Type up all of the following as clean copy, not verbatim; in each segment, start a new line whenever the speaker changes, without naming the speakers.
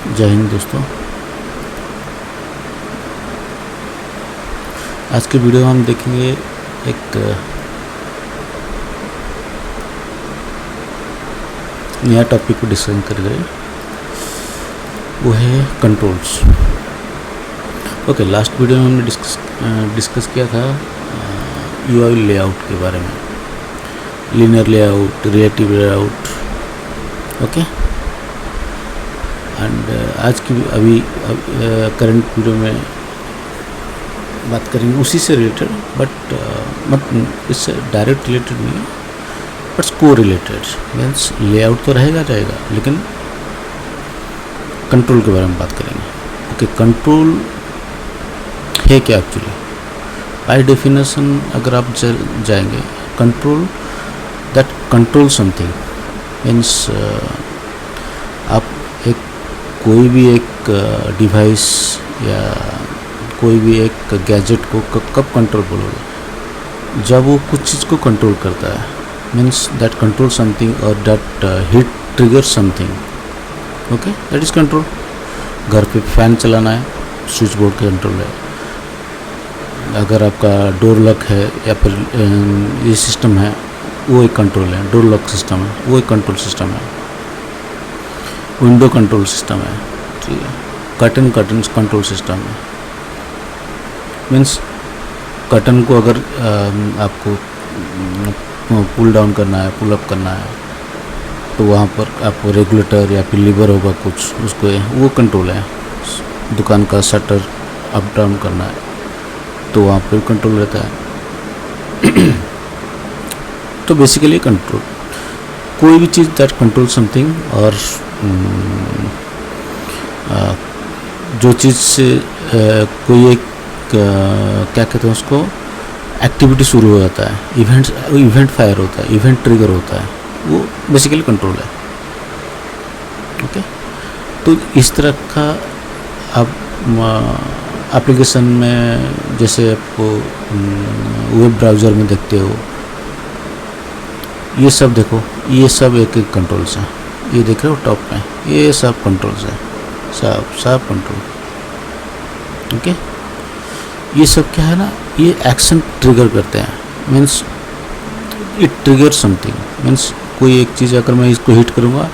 जय हिंद दोस्तों। आज के वीडियो में हम देखेंगे एक नया टॉपिक को डिस्कस कर रहे हैं, वो है कंट्रोल्स। ओके, लास्ट वीडियो में हमने डिस्कस किया था यूआई लेआउट के बारे में, linear layout, relative layout. Okay, and आज की अभी करंट वीडियो में बात करेंगे उसी से रिलेटेड, बट मत इससे डायरेक्ट रिलेटेड नहीं है, बट को रिलेटेड। मीन्स लेआउट तो रहेगा लेकिन कंट्रोल के बारे में बात करेंगे। ओके, कंट्रोल है क्या एक्चुअली? बाय डेफिनेशन अगर आप जाएंगे, control that control something means आप कोई भी एक डिवाइस या कोई भी एक गैजेट को कब कंट्रोल बोलोगे? जब वो कुछ चीज़ को कंट्रोल करता है, मीन्स दैट कंट्रोल समथिंग और that hit trigger something. Okay, that is control. घर पे फैन चलाना है, स्विच बोर्ड का कंट्रोल है। अगर आपका डोर लॉक है या फिर ये सिस्टम है, वो एक कंट्रोल है। डोर लॉक सिस्टम है, वो एक कंट्रोल सिस्टम है। विंडो कंट्रोल सिस्टम है, ठीक है। कर्टन कंट्रोल सिस्टम है। मीन्स कर्टन को अगर आपको पुल डाउन करना है, पुल अप करना है, तो वहाँ पर आपको रेगुलेटर या फिर लीवर होगा कुछ, उसको वो कंट्रोल है। दुकान का शटर अप डाउन करना है तो वहाँ पर कंट्रोल रहता है। तो बेसिकली कंट्रोल कोई भी चीज़ दैट कंट्रोल समथिंग, और जो चीज़ से कोई एक क्या कहते हैं उसको, एक्टिविटी शुरू हो जाता है, इवेंट फायर होता है, इवेंट ट्रिगर होता है, वो बेसिकली कंट्रोल है। ओके, तो इस तरह का आप एप्लीकेशन में, जैसे आपको वेब ब्राउज़र में देखते हो, ये सब देखो, ये सब एक एक कंट्रोल्स हैं। ये देख रहे हो टॉप में, ये सब कंट्रोल्स है, सब कंट्रोल। ओके, ये सब क्या है ना, ये एक्शन ट्रिगर करते हैं। Means it trigger something, means कोई एक चीज़ अगर मैं इसको हिट करूँगा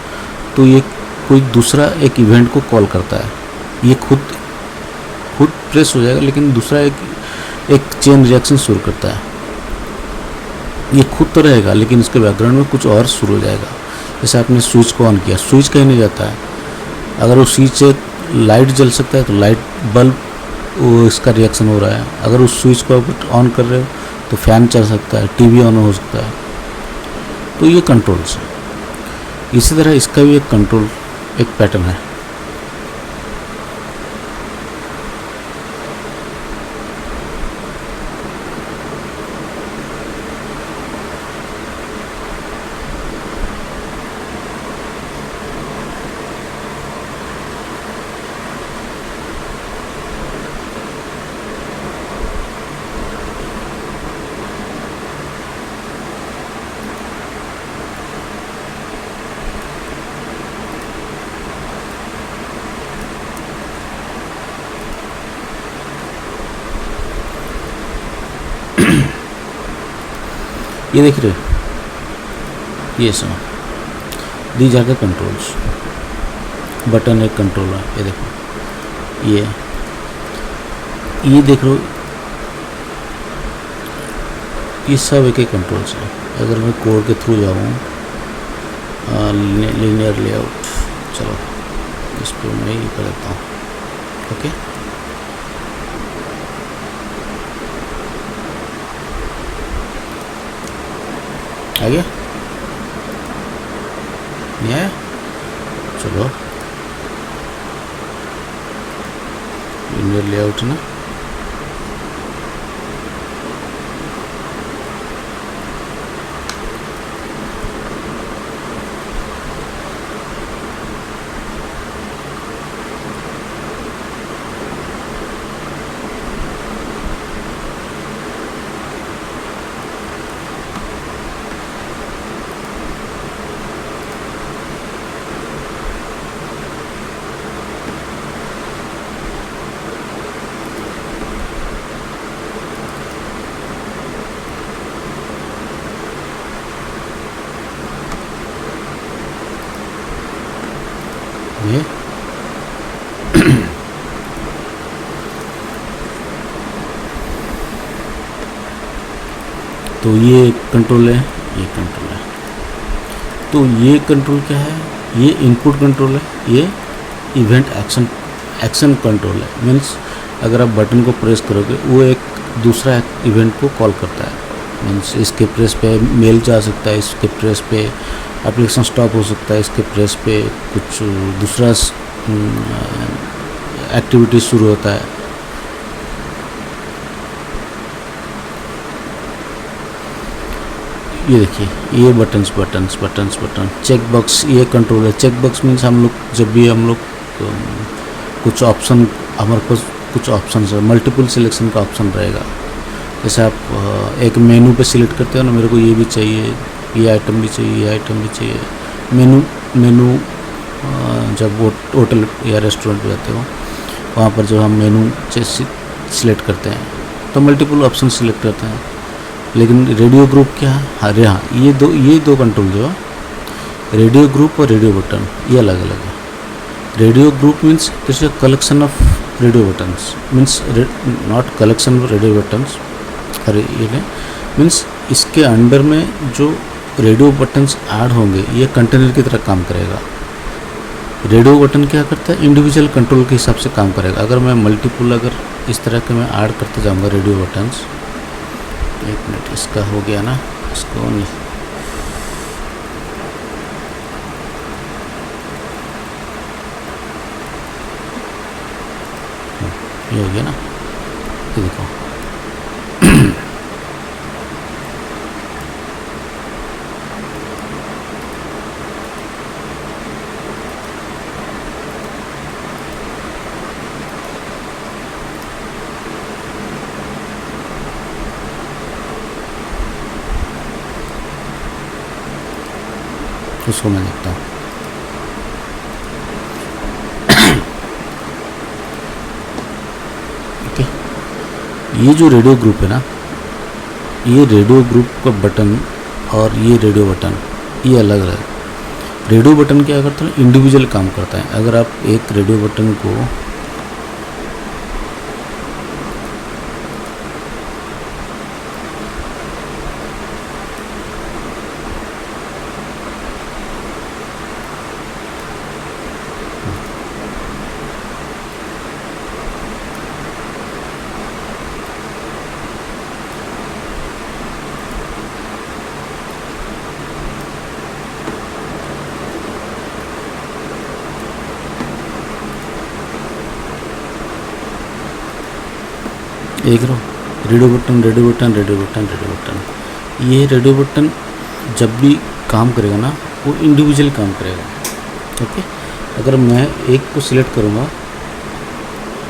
तो ये कोई दूसरा एक इवेंट को कॉल करता है। ये खुद प्रेस हो जाएगा, लेकिन दूसरा एक चेन रिएक्शन शुरू करता है। ये खुद तो रहेगा, लेकिन इसके बैकग्राउंड में कुछ और शुरू हो जाएगा। जैसे आपने स्विच को ऑन किया, स्विच कहीं नहीं जाता है। अगर वो स्विच से लाइट जल सकता है तो लाइट बल्ब, वो इसका रिएक्शन हो रहा है। अगर उस स्विच को आप ऑन कर रहे हो तो फैन चल सकता है, टीवी ऑन हो सकता है। तो ये कंट्रोल्स है। इसी तरह इसका भी एक कंट्रोल, एक पैटर्न है। ये देख रहे हो, ये सुनो, these are the controls. Button एक कंट्रोल है, ये देखो, ये देख लो, ये सब एक एक कंट्रोल्स है। अगर मैं कोड के थ्रू जाऊँ, लीनियर लेआउट, चलो इस पर मैं ये कर देता हूँ। ओके, आ गया? नहीं आया? चलो, लीनियर लेआउट ना, ये तो ये कंट्रोल है, ये कंट्रोल है। तो ये कंट्रोल क्या है, ये इनपुट कंट्रोल है, ये इवेंट एक्शन कंट्रोल है। मीन्स अगर आप बटन को प्रेस करोगे वो एक दूसरा इवेंट को कॉल करता है। मीन्स इसके प्रेस पे मेल जा सकता है, इसके प्रेस पे एप्लीकेशन स्टॉप हो सकता है, इसके प्रेस पे कुछ दूसरा एक्टिविटी शुरू होता है। ये देखिए, ये बटन चेक बॉक्स, ये कंट्रोल है। चेक बॉक्स मीन्स हम लोग जब भी हम लोग कुछ ऑप्शन, हमारे पास कुछ ऑप्शन है, मल्टीपल सिलेक्शन का ऑप्शन रहेगा। जैसे आप एक मेनू पे सिलेक्ट करते हो ना, मेरे को ये भी चाहिए, ये आइटम भी चाहिए, ये आइटम भी चाहिए। मेनू जब वो होटल या रेस्टोरेंट पे जाते हो, वहाँ पर जब हम मेनू सिलेक्ट करते हैं तो मल्टीपल ऑप्शन सिलेक्ट करते हैं। लेकिन रेडियो ग्रुप क्या है, अरे हाँ, ये दो कंट्रोल जो है, रेडियो ग्रुप और रेडियो बटन, ये अलग अलग है। Radio group means this is a collection of radio buttons, means not collection of radio buttons. अरे ये मीन्स इसके अंडर में जो रेडियो बटन्स ऐड होंगे ये कंटेनर की तरह काम करेगा। रेडियो बटन क्या करता है, इंडिविजुअल कंट्रोल के हिसाब से काम करेगा। अगर मैं मल्टीपल, अगर इस तरह के मैं ऐड करते जाऊँगा रेडियो बटन्स, एक मिनट, इसका हो गया ना, इसको नहीं, ये हो गया ना, ये देखो उसको मैं देखता हूँ। ओके, ये जो रेडियो ग्रुप है ना, ये रेडियो ग्रुप का बटन और ये रेडियो बटन, ये अलग अलग। रेडियो बटन क्या करता है, इंडिविजुअल काम करता है। अगर आप एक रेडियो बटन को देख रहे हो, radio button, radio button, radio button, radio button. ये रेडियो बटन जब भी काम करेगा ना, वो इंडिविजुअल काम करेगा। ओके, अगर मैं एक को सिलेक्ट करूँगा,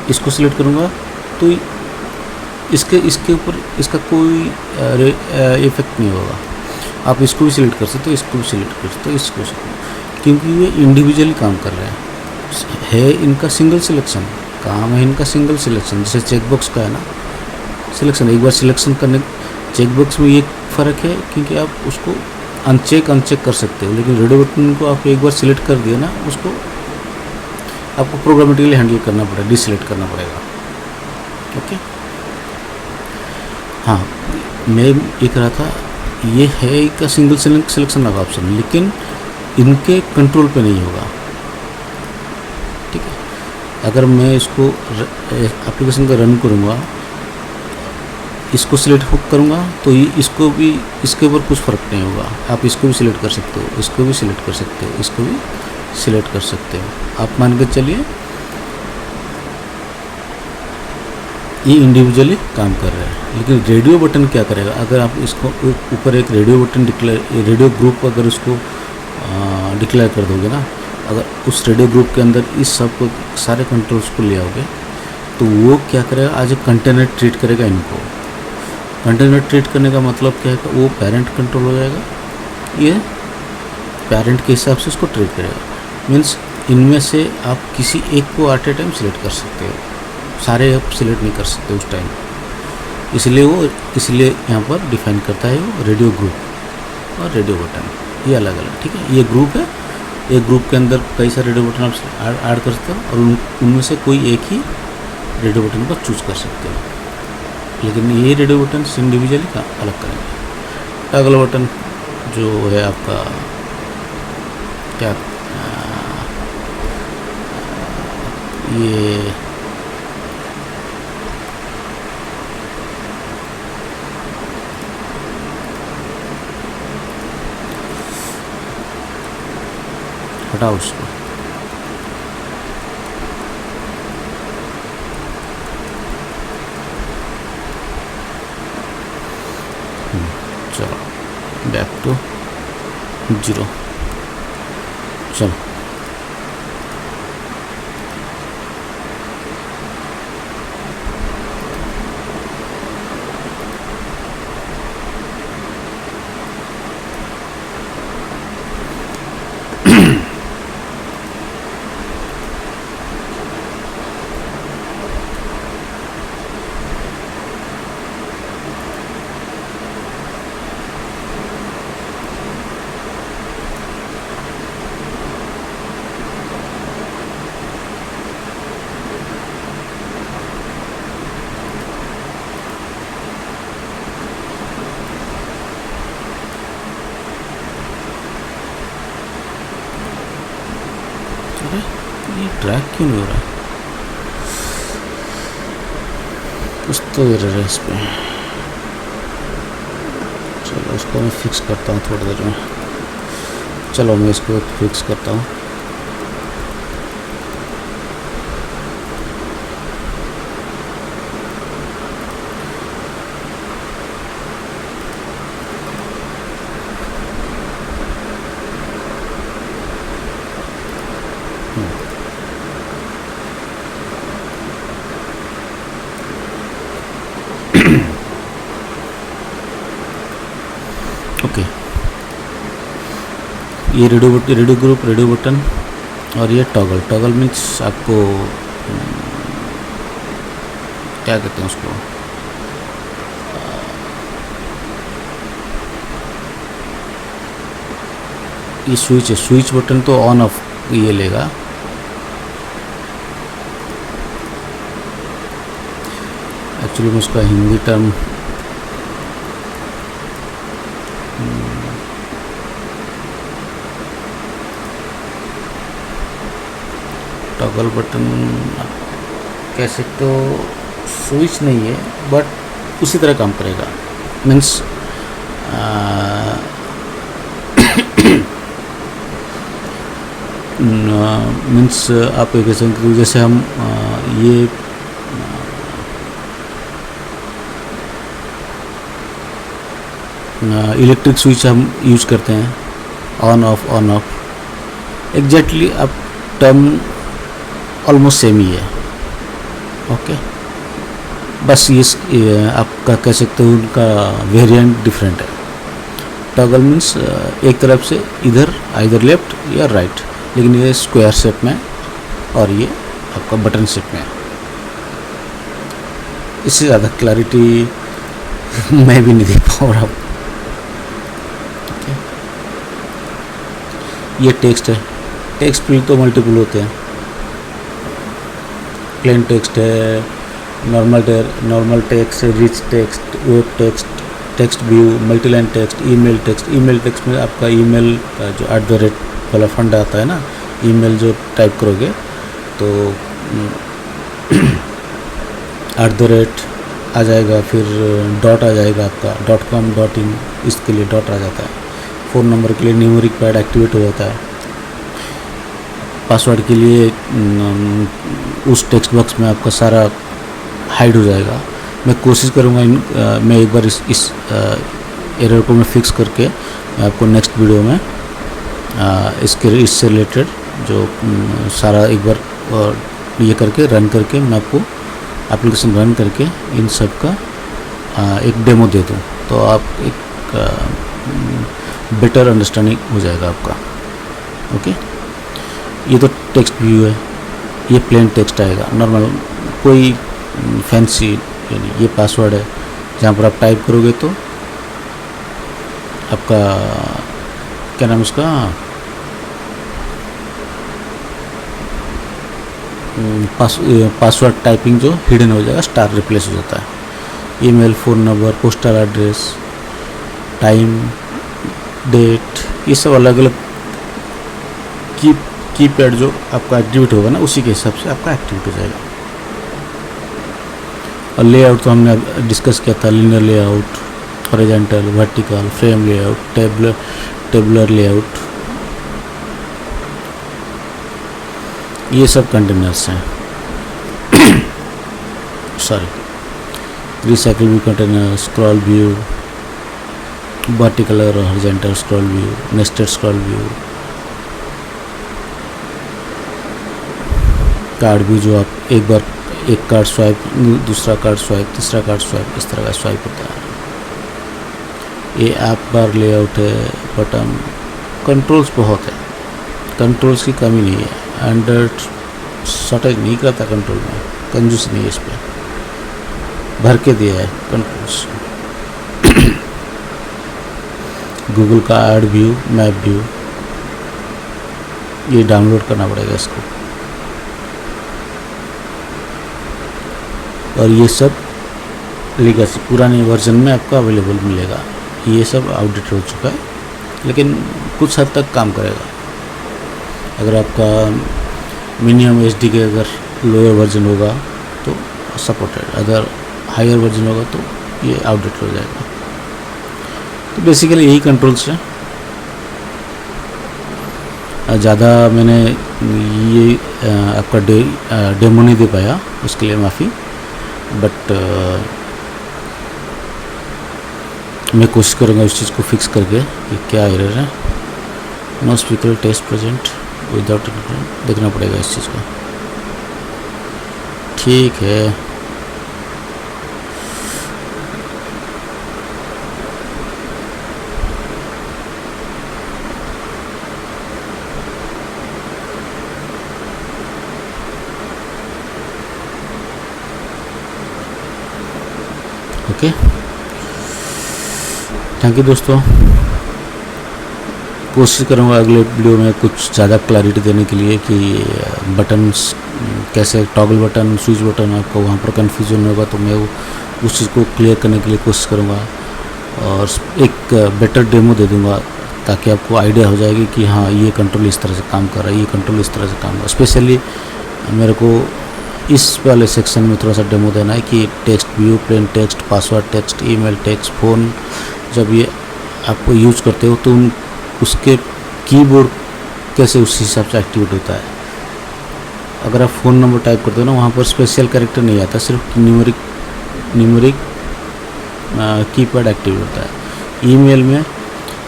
इसको सिलेक्ट करूँगा, तो इसके ऊपर इसका कोई इफेक्ट नहीं होगा। आप इसको भी सिलेक्ट कर सकते हो, इसको भी सिलेक्ट कर सकते हो, इसको, क्योंकि ये इंडिविजुअली काम कर रहे हैं। है इनका सिंगल सिलेक्शन, काम है इनका सिंगल सिलेक्शन। जैसे चेकबॉक्स का है ना सिलेक्शन, एक बार सिलेक्शन करने, चेकबॉक्स में ये फ़र्क है क्योंकि आप उसको अनचेक कर सकते हो, लेकिन रेडियो बटन को आप एक बार सिलेक्ट कर दिया ना, उसको आपको प्रोग्रामेटिकली हैंडल करना पड़ेगा, डिसलेक्ट करना पड़ेगा। ओके, हाँ, मैं ये कह रहा था, ये है एक सिंगल सिलेक्शन का ऑप्शन, लेकिन इनके कंट्रोल पे नहीं होगा। ठीक है, अगर मैं इसको एप्लीकेशन का रन करूँगा, इसको सिलेक्ट करूँगा, तो ये इसको भी, इसके ऊपर कुछ फ़र्क नहीं होगा। आप इसको भी सिलेक्ट कर सकते हो, इसको भी सिलेक्ट कर सकते हो, इसको भी सिलेक्ट कर सकते हो। आप मान के चलिए ये इंडिविजुअली काम कर रहा है। लेकिन रेडियो बटन क्या करेगा, अगर आप इसको ऊपर एक रेडियो बटन रेडियो ग्रुप अगर उसको डिक्लेयर कर दोगे ना, अगर उस रेडियो ग्रुप के अंदर इस सब को, सारे कंट्रोल्स को ले आओगे, तो वो क्या करेगा, आज एक कंटेनर ट्रीट करेगा इनको। कंटेनर ट्रीट करने का मतलब क्या है, वो पेरेंट कंट्रोल हो जाएगा, ये पेरेंट के हिसाब से उसको ट्रीट करेगा। मीन्स इनमें से आप किसी एक को एट ए टाइम सिलेक्ट कर सकते हो, सारे आप सिलेक्ट नहीं कर सकते उस टाइम। इसलिए यहाँ पर डिफाइन करता है वो रेडियो ग्रुप और रेडियो बटन, ये अलग अलग। ठीक है, ये ग्रुप है एक ग्रुप के अंदर कई सारे रेडियो बटन आप ऐड कर सकते हो और उनमें से कोई एक ही रेडियो बटन को चूज कर सकते हो। लेकिन ये रेडियो बटन इंडिविजुअली का अलग करेंगे। टॉगल बटन जो है आपका क्या ये हटाओ उसको। चलो बैक टू 0। चलो ये ट्रैक क्यों नहीं हो रहा? कुछ तो एरर है इस पर। चलो उसको मैं फिक्स करता हूँ थोड़ी देर में। चलो मैं इसको फिक्स करता हूँ। ओके, ये रेडियो ग्रुप, रेडियो बटन और ये टॉगल मीन्स आपको क्या कहते हैं उसको, ये स्विच है। स्विच बटन तो ऑन ऑफ ये लेगा। एक्चुअली मैं उसका हिंदी टर्म टॉगल बटन कैसे, तो स्विच नहीं है बट उसी तरह काम करेगा। मीन्स मीन्स आप एक ऐसे जैसे हम ये इलेक्ट्रिक स्विच हम यूज करते हैं, ऑन ऑफ एग्जैक्टली अब टर्म ऑलमोस्ट सेम ही है। ओके, बस ये आपका कह सकते हो उनका वेरिएंट डिफरेंट है। टॉगल मीन्स एक तरफ से इधर लेफ्ट या राइट, लेकिन ये स्क्वायर शेप में और ये आपका बटन शेप में है। इससे ज़्यादा क्लैरिटी मैं भी नहीं दे पा रहा हूँ। ये टेक्स्ट है। टेक्स्ट फील्ड तो मल्टीपल होते हैं। प्लेन टेक्स्ट है, normal text, rich text, web text, text view, multiline text, email text. Email text में आपका ईमेल का जो @ वाला फंड आता है ना, ईमेल जो टाइप करोगे तो @ आ जाएगा, फिर डॉट आ जाएगा आपका .com .in, इसके लिए डॉट आ जाता है। फ़ोन नंबर के लिए न्यूमेरिक पैड एक्टिवेट हो जाता है। पासवर्ड के लिए उस टेक्स्ट बॉक्स में आपका सारा हाइड हो जाएगा। मैं कोशिश करूँगा मैं एक बार इस एरर को मैं फिक्स करके मैं आपको नेक्स्ट वीडियो में इससे रिलेटेड जो सारा एक बार ये करके रन करके मैं आपको एप्लीकेशन रन करके इन सब का एक डेमो दे दूँ, तो आप एक बेटर अंडरस्टैंडिंग हो जाएगा आपका। ओके, ये तो टेक्स्ट व्यू है, ये प्लेन टेक्स्ट आएगा नॉर्मल, कोई फैंसी यानी ये पासवर्ड है जहाँ पर आप टाइप करोगे तो आपका क्या नाम उसका पासवर्ड टाइपिंग जो हिडन हो जाएगा, स्टार रिप्लेस हो जाता है। Email, phone number, postal address, time, date, ये सब अलग अलग कीपैड जो आपका एक्टिवेट होगा ना, उसी के हिसाब से आपका एक्टिवेट हो जाएगा। और लेआउट तो हमने डिस्कस किया था, linear layout, horizontal, vertical, frame layout, tabular layout, ये सब कंटेनर्स हैं। Sorry, recycle view container, scroll view, vertical और horizontal scroll view, nested scroll view, card view जो आप एक बार एक कार्ड स्वाइप, दूसरा कार्ड स्वाइप, तीसरा कार्ड स्वाइप, इस तरह का स्वाइप होता है। ये ऐप बार लेआउट है, बटन, कंट्रोल्स बहुत है, कंट्रोल्स की कमी नहीं है। एंड्रॉइड शॉर्टेज नहीं करता कंट्रोल में, कंजूस नहीं है, इस पर भर के दिया है कंट्रोल्स। गूगल का ऐड व्यू, मैप व्यू, ये डाउनलोड करना पड़ेगा इसको। और ये सब लीगसी पुराने वर्जन में आपको अवेलेबल मिलेगा। ये सब आउटडेट हो चुका है, लेकिन कुछ हद तक काम करेगा। अगर आपका मिनिमम एचडी के अगर लोअर वर्जन होगा तो सपोर्टेड, अगर हायर वर्जन होगा तो ये आउटडेट हो जाएगा। तो बेसिकली यही कंट्रोल्स हैं। ज़्यादा मैंने ये आपका डेमो नहीं दे पाया, उसके लिए माफ़ी, बट मैं कोशिश करूँगा इस चीज़ को फिक्स करके कि क्या एरर है। No speaker test present without, देखना पड़ेगा इस चीज़ को। ठीक है, ओके, थैंक यू दोस्तों। कोशिश करूँगा अगले वीडियो में कुछ ज़्यादा क्लैरिटी देने के लिए कि बटन्स कैसे, टॉगल बटन, स्विच बटन, आपको वहाँ पर कन्फ्यूजन होगा तो मैं वो उस चीज़ को क्लियर करने के लिए कोशिश करूँगा और एक बेटर डेमो दे दूँगा ताकि आपको आइडिया हो जाएगी कि हाँ ये कंट्रोल इस तरह से काम कर रहा है, ये कंट्रोल इस तरह से काम कर रहा है। स्पेशली मेरे को इस वाले सेक्शन में थोड़ा सा डेमो देना है कि text view, plain text, password text, email text, phone, जब ये आपको यूज करते हो तो उसके कीबोर्ड कैसे उस हिसाब से एक्टिवेट होता है। अगर आप फ़ोन नंबर टाइप करते हो ना, वहाँ पर स्पेशल कैरेक्टर नहीं आता, सिर्फ न्यूमेरिक कीपैड एक्टिवेट होता है। ईमेल में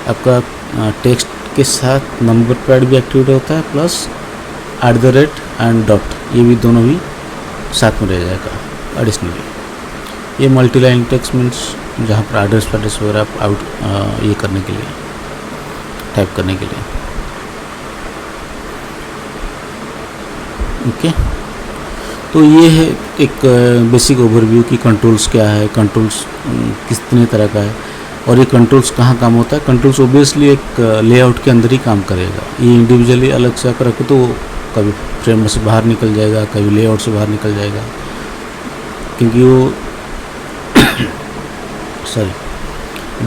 आपका टेक्स्ट के साथ नंबर पैड भी एक्टिवेट होता है, प्लस @ एंड डॉट, ये भी दोनों भी साथ में रह जाएगा एडिशनली। ये मल्टी लाइन टेक्स्ट मीन्स जहाँ पर एड्रेस वगैरह आप आउट ये करने के लिए, टाइप करने के लिए। ओके, तो ये है एक बेसिक ओवरव्यू की कंट्रोल्स क्या है, कंट्रोल्स कितने तरह का है और ये कंट्रोल्स कहाँ काम होता है। कंट्रोल्स ओबियसली एक लेआउट के अंदर ही काम करेगा। ये इंडिविजुअली अलग से आप रखो तो कभी फ्रेम से बाहर निकल जाएगा, कभी लेआउट से बाहर निकल जाएगा, क्योंकि वो सॉरी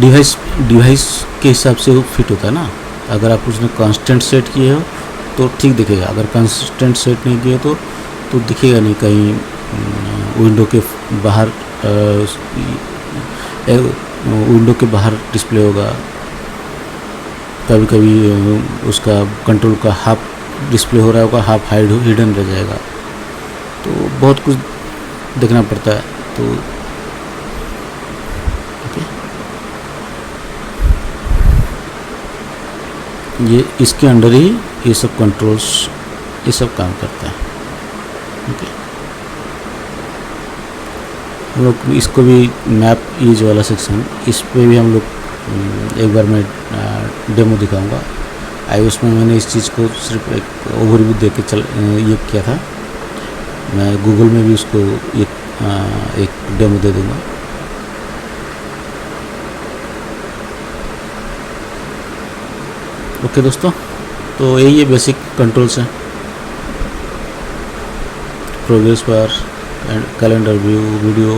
डिवाइस के हिसाब से वो फिट होता है ना। अगर आप उसने कांस्टेंट सेट किए हो तो ठीक दिखेगा, अगर कांस्टेंट सेट नहीं किए तो दिखेगा नहीं, कहीं विंडो के बाहर विंडो के बाहर डिस्प्ले होगा, कभी कभी उसका कंट्रोल का हाफ डिस्प्ले हो रहा होगा, हाफ हिडन रह जाएगा, तो बहुत कुछ देखना पड़ता है। तो ये इसके अंडर ही ये सब कंट्रोल्स ये सब काम करता है। ओके, हम लोग इसको भी मैप ईज वाला सेक्शन, इस पे भी हम लोग एक बार मैं डेमो दिखाऊंगा। उसमें मैंने इस चीज़ को सिर्फ एक ओवरव्यू दे के ये किया था। मैं गूगल में भी उसको एक डेमो दे दूंगा। ओके दोस्तों, तो यही ये बेसिक कंट्रोल्स हैं। Progress bar and calendar view, video.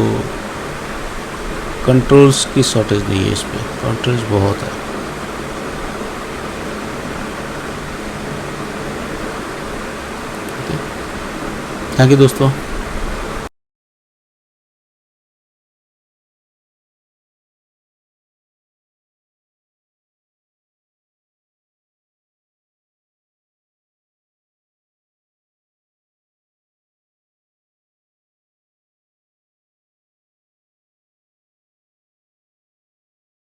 Controls की शॉर्टेज नहीं है, इस पर कंट्रोल्स बहुत है। थैंक यू दोस्तों।